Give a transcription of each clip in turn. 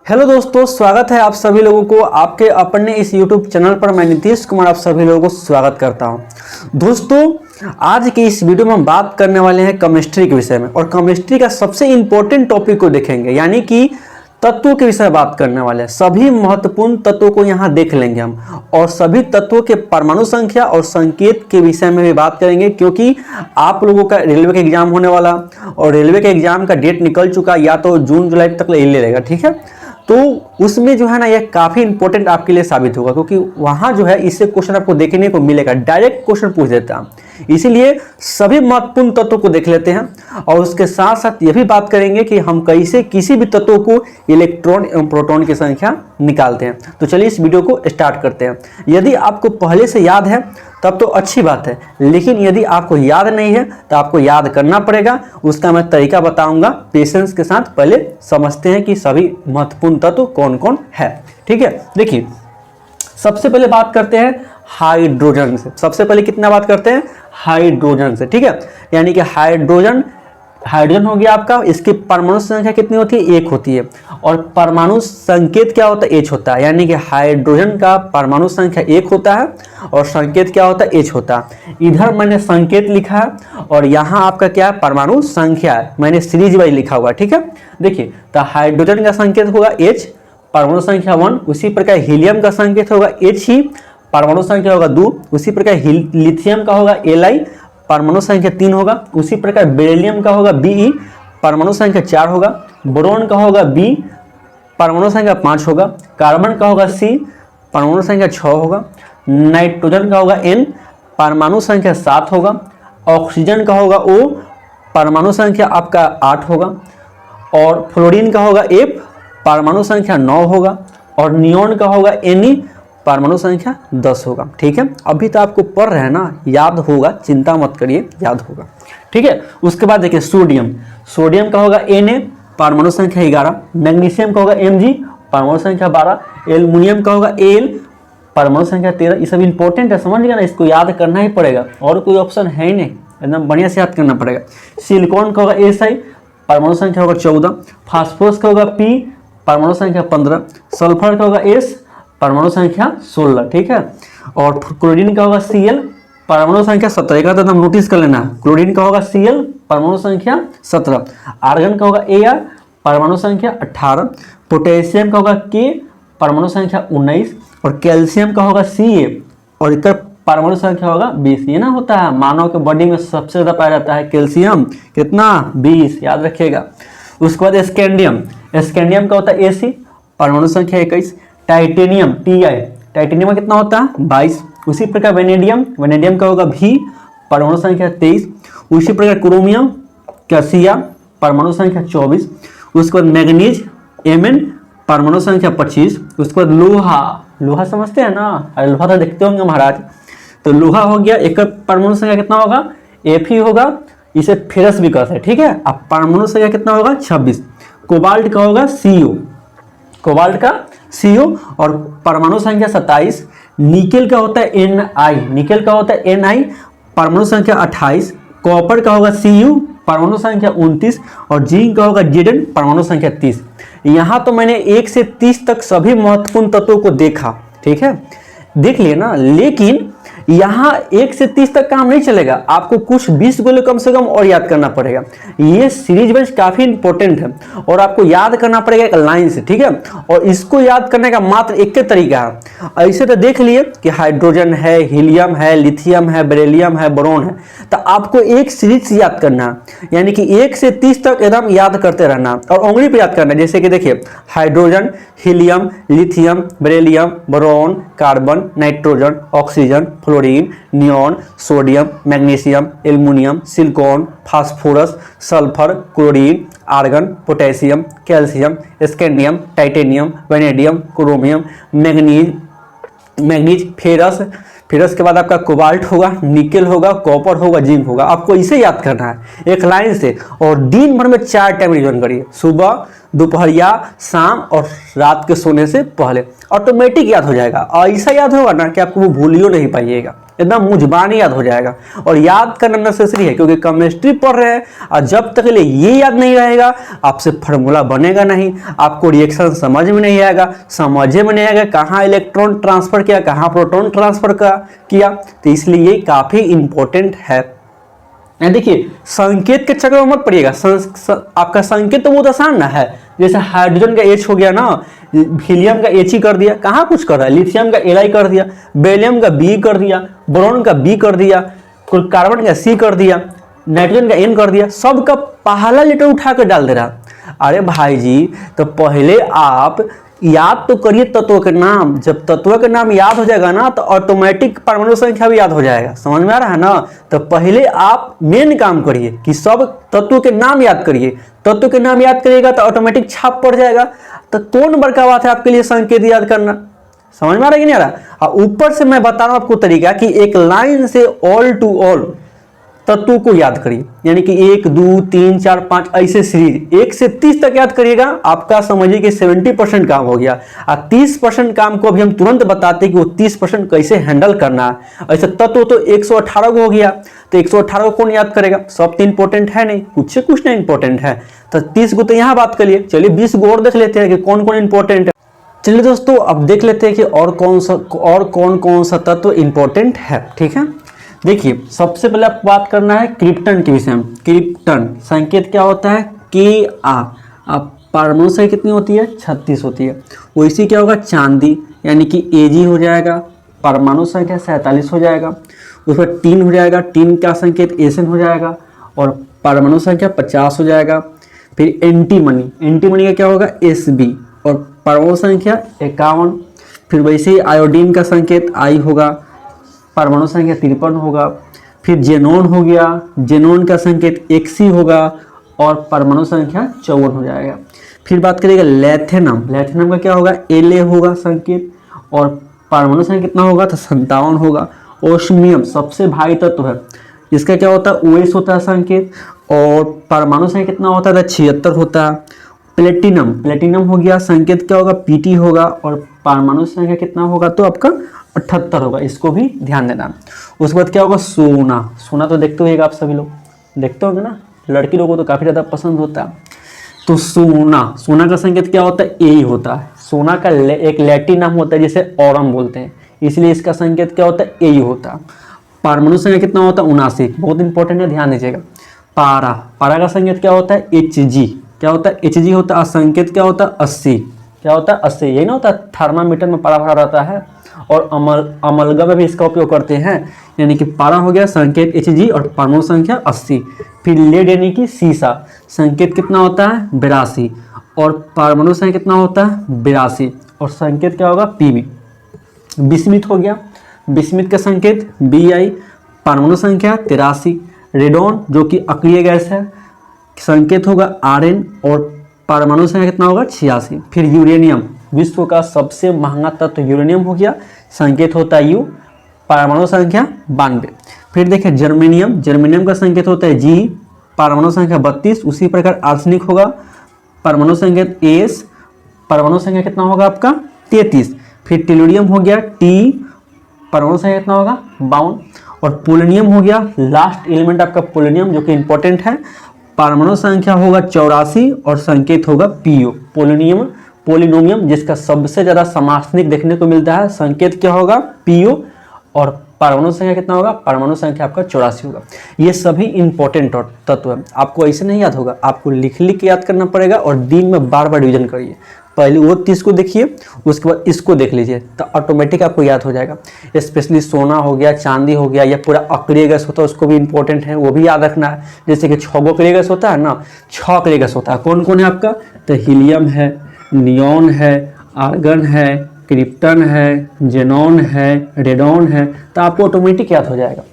Hello दोस्तों, स्वागत है आप सभी लोगों को आपके अपने इस यूट्यूब चैनल पर। मैं नीतीश कुमार आप सभी लोगों को स्वागत करता हूं। दोस्तों, आज की इस वीडियो में हम बात करने वाले हैं केमिस्ट्री के विषय में, और केमिस्ट्री का सबसे इंपॉर्टेंट टॉपिक को देखेंगे, यानी कि तत्वों के विषय में बात करने वाले हैं। सभी महत्वपूर्ण तत्वों को यहाँ देख लेंगे हम, और सभी तत्वों के परमाणु संख्या और संकेत के विषय में भी बात करेंगे, क्योंकि आप लोगों का रेलवे का एग्जाम होने वाला, और रेलवे के एग्जाम का डेट निकल चुका, या तो जून जुलाई तक ले लेगा, ठीक है। तो उसमें जो है ना, यह काफ़ी इंपॉर्टेंट आपके लिए साबित होगा, क्योंकि वहाँ जो है इससे क्वेश्चन आपको देखने को मिलेगा, डायरेक्ट क्वेश्चन पूछ देता है। इसीलिए सभी महत्वपूर्ण तत्वों को देख लेते हैं, और उसके साथ साथ यह भी बात करेंगे कि हम कैसे किसी भी तत्व को इलेक्ट्रॉन एवं प्रोटॉन की संख्या निकालते हैं। तो चलिए इस वीडियो को स्टार्ट करते हैं। यदि आपको पहले से याद है तब तो अच्छी बात है, लेकिन यदि आपको याद नहीं है तो आपको याद करना पड़ेगा। उसका मैं तरीका बताऊंगा पेशेंस के साथ। पहले समझते हैं कि सभी महत्वपूर्ण तत्व कौन कौन है, ठीक है। देखिए, सबसे पहले बात करते हैं हाइड्रोजन से। सबसे पहले कितना बात करते हैं? हाइड्रोजन से, ठीक है। यानी कि हाइड्रोजन हो गया आपका। इसकी परमाणु संख्या कितनी होती है? 1 होती है। और परमाणु संकेत क्या होता है? H होता है। यानी कि हाइड्रोजन का परमाणु संख्या 1 होता है, और संकेत क्या होता है? H होता है। इधर मैंने संकेत लिखा है, और यहाँ आपका क्या है? परमाणु संख्या है। मैंने सीरीज वाइज लिखा हुआ, ठीक है। देखिए, तो हाइड्रोजन का संकेत होगा H, परमाणु संख्या 1। उसी प्रकार हीलियम का संकेत होगा H ही, परमाणु संख्या होगा 2। उसी प्रकार लिथियम का होगा Li, परमाणु संख्या 3 होगा। उसी प्रकार बेरिलियम का होगा Be, परमाणु संख्या 4 होगा। बोरोन का होगा B, परमाणु संख्या 5 होगा। कार्बन का होगा C, परमाणु संख्या 6 होगा। नाइट्रोजन का होगा N, परमाणु संख्या 7 होगा। ऑक्सीजन का होगा O, परमाणु संख्या आपका 8 होगा। और फ्लोरीन का होगा F, परमाणु संख्या 9 होगा। और नियोन का होगा Ne, परमाणु संख्या 10 होगा, ठीक है। अभी तो आपको पढ़ रहे हैं ना, याद होगा, चिंता मत करिए, याद होगा, ठीक है। उसके बाद देखिए सोडियम का होगा Na, परमाणु संख्या 11। मैग्नीशियम का होगा Mg, परमाणु संख्या 12। एल्युमिनियम का होगा Al, परमाणु संख्या 13। ये सब इंपॉर्टेंट है, समझ लिया ना, इसको याद करना ही पड़ेगा, और कोई ऑप्शन है ही नहीं, एकदम बढ़िया से याद करना पड़ेगा। सिलिकॉन का होगा Si, परमाणु संख्या होगा 14। फास्फोरस का होगा P, परमाणु संख्या 15। सल्फर का होगा S, परमाणु संख्या 16, ठीक है। और क्लोरीन का होगा Cl, परमाणु संख्या 17। एक तो नोटिस कर लेना, क्लोरीन का होगा Cl, परमाणु संख्या 17। आर्गन का होगा Ar, परमाणु संख्या 18। पोटेशियम का होगा K, परमाणु संख्या 19। और कैल्शियम का होगा Ca, और इसका परमाणु संख्या होगा 20। ये ना होता है, मानव के बॉडी में सबसे ज़्यादा पाया जाता है कैल्शियम, कितना? 20, याद रखिएगा। उसके बाद स्कैंडियम का होता है Ac, परमाणु संख्या 21। टाइटेनियम Ti, टाइटेनियम का कितना होता है? 22। उसी प्रकार वेनेडियम का होगा V, परमाणु संख्या 23। उसी प्रकार क्रोमियम कैसिया, परमाणु संख्या 24। उसके बाद मैग्नीज Mn, परमाणु संख्या 25। उसके बाद लोहा समझते हैं ना, अरे लोहा तो देखते होंगे महाराज। तो लोहा हो गया, एक परमाणु संख्या कितना होगा? F ही होगा। इसे फेरस भी कहते हैं, ठीक है। अब परमाणु संख्या कितना होगा? 26। कोबाल्ट का होगा CO, और परमाणु संख्या 27। निकेल का होता है Ni, परमाणु संख्या 28। कॉपर का होगा Cu, परमाणु संख्या 29। और जिंक का होगा Zn, परमाणु संख्या 30। यहाँ तो मैंने 1 से 30 तक सभी महत्वपूर्ण तत्वों को देखा, ठीक है, देख लिए ना। लेकिन यहाँ 1 से 30 तक काम नहीं चलेगा, आपको कुछ 20 गोले कम से कम और याद करना पड़ेगा। ये सीरीज वाइज काफ़ी इंपॉर्टेंट है, और आपको याद करना पड़ेगा एक लाइन से, ठीक है। और इसको याद करने का मात्र एक ही तरीका है। ऐसे तो देख लिए कि हाइड्रोजन है, हीलियम है, लिथियम है, बेरिलियम है, बोरोन है, तो आपको एक सीरीज से याद करना है, यानी कि 1 से 30 तक एकदम याद करते रहना, और उंगली पर याद करना है। जैसे कि देखिए, hydrogen, helium, lithium, beryllium, boron, carbon, nitrogen, oxygen, fluorine, neon, sodium, magnesium, aluminium, silicon, phosphorus, sulphur, chlorine, argon, potassium, calcium, scandium, titanium, vanadium, chromium, manganese, ferrous के बाद आपका कोबाल्ट होगा, निकेल होगा, कॉपर होगा, जिंक होगा। आपको इसे याद करना है एक लाइन से, और दिन भर में 4 टाइम रिवीजन करिए, सुबह, दोपहरिया, शाम और रात के सोने से पहले। ऑटोमेटिक याद हो जाएगा, और ऐसा याद होगा ना कि आपको वो भूलियो नहीं पाइएगा। एकदम मुंह याद हो जाएगा। और याद करना नेसेसरी है क्योंकि केमिस्ट्री पढ़ रहे हैं और जब तक ये याद नहीं रहेगा आपसे फार्मूला बनेगा नहीं, आपको रिएक्शन समझ में नहीं आएगा, समझ में नहीं आएगा कहाँ इलेक्ट्रॉन ट्रांसफर किया, कहाँ प्रोटॉन ट्रांसफर किया। तो इसलिए ये काफी इंपॉर्टेंट है। देखिए संकेत के चक्कर में मत पड़िएगा, आपका संकेत तो बहुत आसान ना है। जैसे हाइड्रोजन का H हो गया ना, हीलियम का He कर दिया, कहाँ कुछ कर रहा है, लिथियम का Li कर दिया, बेरिलियम का B कर दिया, बोरॉन का B कर दिया, कार्बन का C कर दिया, नाइट्रोजन का N कर दिया, सबका पहला लेटर उठा कर डाल दे रहा। अरे भाई जी, तो पहले आप याद तो करिए तत्वों के नाम। जब तत्वों के नाम याद हो जाएगा ना तो ऑटोमेटिक परमाणु संख्या भी याद हो जाएगा। समझ में आ रहा है ना? तो पहले आप मेन काम करिए कि सब तत्वों के नाम याद करिए। तत्वों के नाम याद करिएगा तो ऑटोमेटिक छाप पड़ जाएगा। तो कौन बड़का बात है आपके लिए संकेत याद करना। समझ में आ रहा है कि नहीं आ रहा? और ऊपर से मैं बता रहा हूं आपको तरीका कि एक लाइन से ऑल टू ऑल तत्वों को याद करिए, यानी कि 1 2 3 4 5 ऐसे सीरीज 1 से 30 तक याद करिएगा। आपका समझिए कि 70% काम हो गया। और 30% काम को अभी हम तुरंत बताते हैं कि वो 30% कैसे हैंडल करना है। ऐसे तत्व तो 118 को हो गया, तो 118 को कौन याद करेगा? सब तो इंपॉर्टेंट है नहीं, कुछ से कुछ नहीं इंपॉर्टेंट है। तो 30 को तो यहाँ बात करिए। चलिए 20 को और देख लेते हैं कि कौन कौन इंपॉर्टेंट है। चलिए दोस्तों अब देख लेते हैं कि और कौन कौन सा तत्व इंपॉर्टेंट है। ठीक है, देखिए सबसे पहले आपको बात करना है क्रिप्टन के विषय में। क्रिप्टन संकेत क्या होता है? Ka। अब परमाणु संख्या कितनी होती है? 36 होती है। वैसे क्या होगा? चांदी, यानी कि Ag हो जाएगा, परमाणु संख्या 47 हो जाएगा। उस पर टीन हो जाएगा, टीन का संकेत Sn हो जाएगा और परमाणु संख्या 50 हो जाएगा। फिर एंटीमनी, एंटीमनी का क्या होगा? Sb और परमाणु संख्या 51। फिर वैसे ही आयोडीन का संकेत I होगा, परमाणु संख्या 53 होगा। फिर जेनोन हो गया, जेनोन का संकेत Xc होगा और परमाणु संख्या 54 हो जाएगा। फिर बात करिएगा लैथेनम, लैथेनम का क्या होगा? La होगा संकेत और परमाणु संख्या कितना होगा? तो 57 होगा। ओस्मियम सबसे भारी तत्व है, इसका क्या होता है? OS होता है संकेत और परमाणु संख्या कितना होता है? 76 होता है। प्लेटिनम, प्लेटिनम हो गया, संकेत क्या होगा? Pt होगा और परमाणु संख्या कितना होगा? तो आपका 78 होगा। इसको भी ध्यान देना। उसके बाद क्या होगा? सोना, सोना तो देखते होगा आप सभी लोग, देखते होंगे ना, लड़की लोगों को तो काफ़ी ज़्यादा पसंद होता है। तो सोना, सोना का संकेत क्या होता है? ए होता है। सोना का एक लैटिन नाम होता है जिसे ऑरम बोलते हैं, इसलिए इसका संकेत क्या होता है? ए होता है। परमाणु संख्या कितना होता है? 79, बहुत इंपॉर्टेंट है, ध्यान दीजिएगा। पारा, पारा का संकेत क्या होता है? Hg, क्या होता है? Hg होता है। संकेत क्या होता है? 80, क्या होता है? 80, यही ना होता है थर्मामीटर में पारा भरा रहता है और अमलगा में भी इसका उपयोग करते हैं। यानी कि पारा हो गया, संकेत Hg और परमाणु संख्या 80। फिर लेड यानी कि सीसा, संकेत कितना होता है? 82 और परमाणु संख्या कितना होता है? 82 और संकेत क्या होगा? Pb। बिस्मिथ हो गया, बिस्मिथ का संकेत Bi, परमाणु संख्या 83। रेडोन जो कि अक्रिय गैस है, संकेत होगा Rn और परमाणु संख्या कितना होगा? 86। फिर यूरेनियम, विश्व का सबसे महंगा तत्व यूरेनियम हो गया, संकेत होता है U, परमाणु संख्या 92। फिर देखें जर्मेनियम, जर्मेनियम का संकेत होता है G, परमाणु संख्या 32। उसी प्रकार आर्सेनिक होगा, परमाणु संकेत S, परमाणु संख्या कितना होगा आपका? 33। फिर टेलुरियम हो गया T, परमाणु संख्या कितना होगा? 52। और पोलोनियम हो गया, लास्ट एलिमेंट आपका पोलोनियम जो कि इंपॉर्टेंट है, परमाणु संख्या होगा 84 और संकेत होगा PO। पोलोनियम, पोलिनोमियम जिसका सबसे ज्यादा समासनिक देखने को मिलता है, संकेत क्या होगा? PO और परमाणु संख्या कितना होगा? परमाणु संख्या आपका 84 होगा। ये सभी इंपॉर्टेंट तत्व है, आपको ऐसे नहीं याद होगा, आपको लिख लिख के याद करना पड़ेगा और दिन में बार बार रिवीजन करिए। पहले वो 30 को देखिए, उसके बाद इसको देख लीजिए तो ऑटोमेटिक आपको याद हो जाएगा। स्पेशली सोना हो गया, चांदी हो गया, या पूरा अक्रिय गैस होता है उसको भी इंपॉर्टेंट है, वो भी याद रखना है। जैसे कि 6 अक्रिय गैस होता है ना, 6 अक्रिय गैस होता है। कौन कौन है आपका? तो हीलियम है, नियॉन है, आर्गन है, क्रिप्टन है, जेनॉन है, रेडॉन है। तो आपको ऑटोमेटिक याद हो जाएगा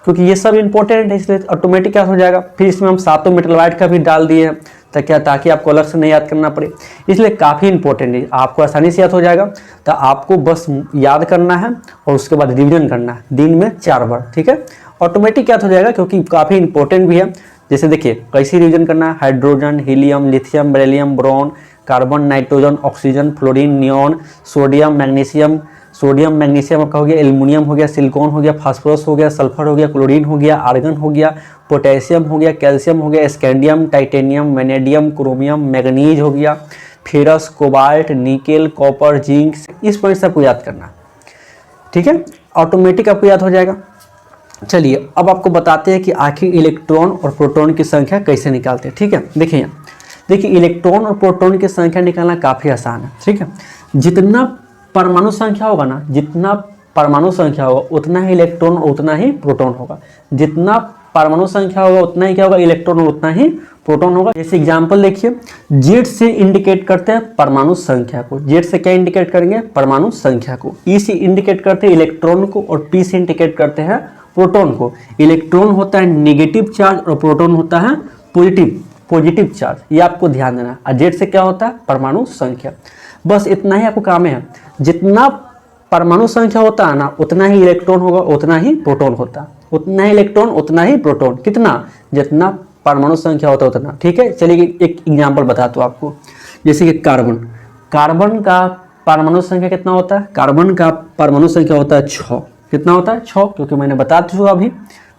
क्योंकि ये सब इंपॉर्टेंट है, इसलिए ऑटोमेटिक याद हो जाएगा। फिर इसमें हम 7 मेटल वाइट का भी डाल दिए हैं ताकि आपको अलग से नहीं याद करना पड़े, इसलिए काफ़ी इंपॉर्टेंट है, आपको आसानी से याद हो जाएगा। तो आपको बस याद करना है और उसके बाद रिवीजन करना है दिन में 4 बार, ठीक है? ऑटोमेटिक याद हो जाएगा क्योंकि काफ़ी इंपॉर्टेंट भी है। जैसे देखिए कैसे रिवीजन करना है? Hydrogen, helium, lithium, beryllium, boron, carbon, nitrogen, oxygen, fluorine, neon, sodium, magnesium, sodium magnesium आपका हो गया, एल्युमिनियम हो गया, सिलिकॉन हो गया, फास्फोरस हो गया, सल्फर हो गया, क्लोरीन हो गया, आर्गन हो गया, पोटेशियम हो गया, कैल्शियम हो गया, scandium, titanium, vanadium, chromium, manganese हो गया, ferrous, cobalt, nickel, copper, zinc. इस पॉइंट से आपको याद करना, ठीक है, ऑटोमेटिक आपको याद हो जाएगा। चलिए अब आपको बताते हैं कि आखिर इलेक्ट्रॉन और प्रोटॉन की संख्या कैसे निकालते हैं। ठीक है, देखिए यहाँ देखिए, इलेक्ट्रॉन और प्रोटॉन की संख्या निकालना काफ़ी आसान है। ठीक है, जितना परमाणु संख्या होगा ना, जितना परमाणु संख्या होगा उतना ही इलेक्ट्रॉन और उतना ही प्रोटॉन होगा। जितना परमाणु संख्या होगा उतना ही क्या होगा, इलेक्ट्रॉन और उतना ही प्रोटॉन होगा। जैसे एग्जांपल देखिए, जेड से इंडिकेट करते हैं परमाणु संख्या को, जेड से क्या इंडिकेट करेंगे, परमाणु संख्या को। ई से इंडिकेट करते हैं इलेक्ट्रॉन को और पी से इंडिकेट करते हैं प्रोटॉन को। इलेक्ट्रॉन होता है नेगेटिव चार्ज और प्रोटॉन होता है पॉजिटिव चार्ज, ये आपको ध्यान देना। और जेड से क्या होता है, परमाणु संख्या। बस इतना ही आपको काम है। जितना परमाणु संख्या होता है ना उतना ही इलेक्ट्रॉन होगा, उतना ही प्रोटॉन होता है, उतना ही इलेक्ट्रॉन उतना ही प्रोटॉन। कितना, जितना परमाणु संख्या होता है उतना। ठीक है, चलिए एक एग्जांपल बताता हूँ आपको। जैसे कि कार्बन का परमाणु संख्या कितना होता है, कार्बन का परमाणु संख्या होता है 6। कितना होता है, 6, क्योंकि मैंने बता चुका अभी,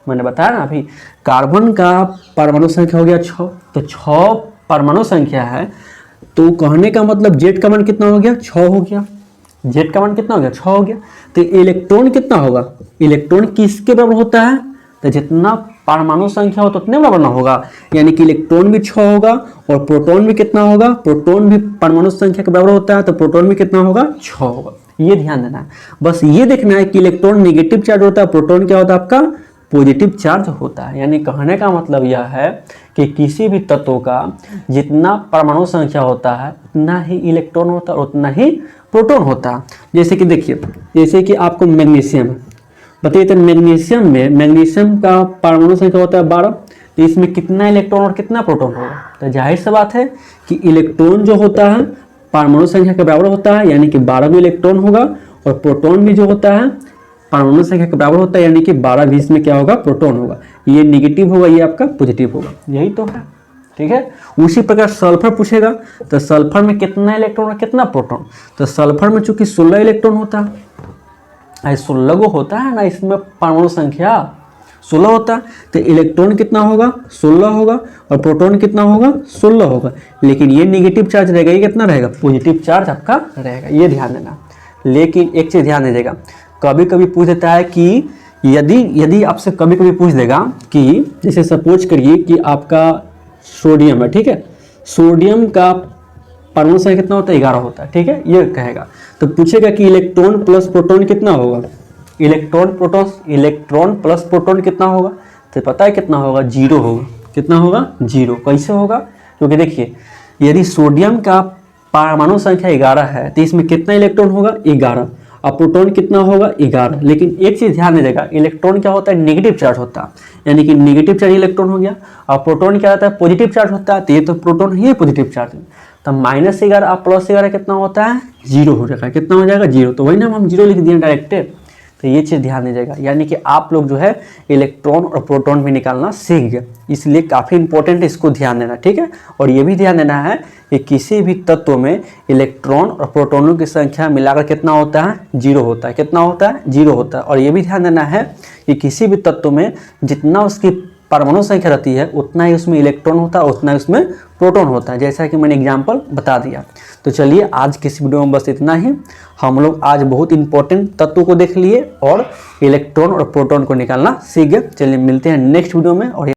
मैंने बताया ना अभी, कार्बन का परमाणु संख्या हो गया 6। तो 6 परमाणु संख्या है, तो कहने का मतलब जेड का मान कितना हो गया, 6 हो गया। जेड का मान कितना हो गया, 6 हो गया। तो इलेक्ट्रॉन कितना होगा, इलेक्ट्रॉन किसके बराबर होता है, तो जितना परमाणु संख्या हो तो उतने बराबर ना होगा, यानी कि इलेक्ट्रॉन भी 6 होगा और प्रोटॉन भी कितना होगा, प्रोटॉन भी परमाणु संख्या के बराबर होता है, तो प्रोटॉन भी कितना होगा, 6 होगा। ये ध्यान देना है, बस ये देखना है कि इलेक्ट्रॉन नेगेटिव चार्ज होता है, प्रोटॉन क्या होता है आपका, पॉजिटिव चार्ज होता है। यानी कहने का मतलब यह है कि किसी भी तत्व का जितना परमाणु संख्या होता है उतना ही इलेक्ट्रॉन होता है, उतना ही प्रोटॉन होता है। जैसे कि देखिए, जैसे कि आपको मैग्नीशियम बताइए, तो मैग्नीशियम का परमाणु संख्या होता है 12। तो इसमें कितना इलेक्ट्रॉन और कितना प्रोटॉन होगा, तो जाहिर सी बात है कि इलेक्ट्रॉन जो होता है परमाणु संख्या के बराबर होता है, यानी कि 12 भी इलेक्ट्रॉन होगा, और प्रोटॉन भी जो होता है परमाणु संख्या के बराबर होता है, यानी कि 12 भी इसमें क्या होगा, प्रोटॉन होगा। ये नेगेटिव होगा, ये आपका पॉजिटिव होगा, यही तो है। ठीक है, उसी प्रकार सल्फर पूछेगा, तो सल्फर में कितना इलेक्ट्रॉन और कितना प्रोटॉन, तो सल्फर में चूंकि 16 इलेक्ट्रॉन होता है, 16 को होता है ना, इसमें परमाणु संख्या 16 होता है, तो इलेक्ट्रॉन कितना होगा, 16 होगा, और प्रोटॉन कितना होगा, 16 होगा। लेकिन ये नेगेटिव चार्ज रहेगा, ये कितना रहेगा, पॉजिटिव चार्ज आपका रहेगा, ये ध्यान देना। लेकिन एक चीज ध्यान दीजिएगा, कभी कभी पूछ देता है कि यदि आपसे कभी कभी पूछ देगा कि जैसे सपोज करिए कि आपका सोडियम है, ठीक है, सोडियम का परमाणु संख्या कितना होता है, 11 होता है। ठीक है, ये कहेगा, तो पूछेगा कि इलेक्ट्रॉन प्लस प्रोटॉन कितना होगा, इलेक्ट्रॉन प्लस प्रोटॉन कितना होगा, तो पता है कितना होगा, 0 होगा। कितना होगा, 0। कैसे होगा, क्योंकि देखिए यदि सोडियम का परमाणु संख्या 11 है तो इसमें कितना इलेक्ट्रॉन होगा, 11, और प्रोटॉन कितना होगा, 11। लेकिन एक चीज ध्यान दीजिएगा, इलेक्ट्रॉन क्या होता है, नेगेटिव चार्ज होता है, यानी कि नेगेटिव चार्ज इलेक्ट्रॉन हो गया, और प्रोटॉन क्या होता है, पॉजिटिव चार्ज होता है, तो ये तो प्रोटॉन ही पॉजिटिव चार्ज है। तो -11 और +11 कितना होता है, 0 हो जाएगा। कितना हो जाएगा, 0। तो वही ना हम 0 लिख दिए डायरेक्ट। तो ये चीज़ ध्यान दीजिएगा, यानी कि आप लोग जो है इलेक्ट्रॉन और प्रोटॉन भी निकालना सीख गए, इसलिए काफ़ी इंपॉर्टेंट है, इसको ध्यान देना। ठीक है, और ये भी ध्यान देना है कि किसी भी तत्व में इलेक्ट्रॉन और प्रोटॉनों की संख्या मिलाकर कितना होता है, 0 होता है। कितना होता है, 0 होता है। और ये भी ध्यान देना है कि किसी भी तत्व में जितना उसकी परमाणु संख्या रहती है उतना ही उसमें इलेक्ट्रॉन होता है, उतना ही उसमें प्रोटॉन होता है, जैसा कि मैंने एग्जाम्पल बता दिया। तो चलिए आज की इस वीडियो में बस इतना ही। हम लोग आज बहुत इंपॉर्टेंट तत्व को देख लिए और इलेक्ट्रॉन और प्रोटॉन को निकालना सीख गए। चलिए मिलते हैं नेक्स्ट वीडियो में। और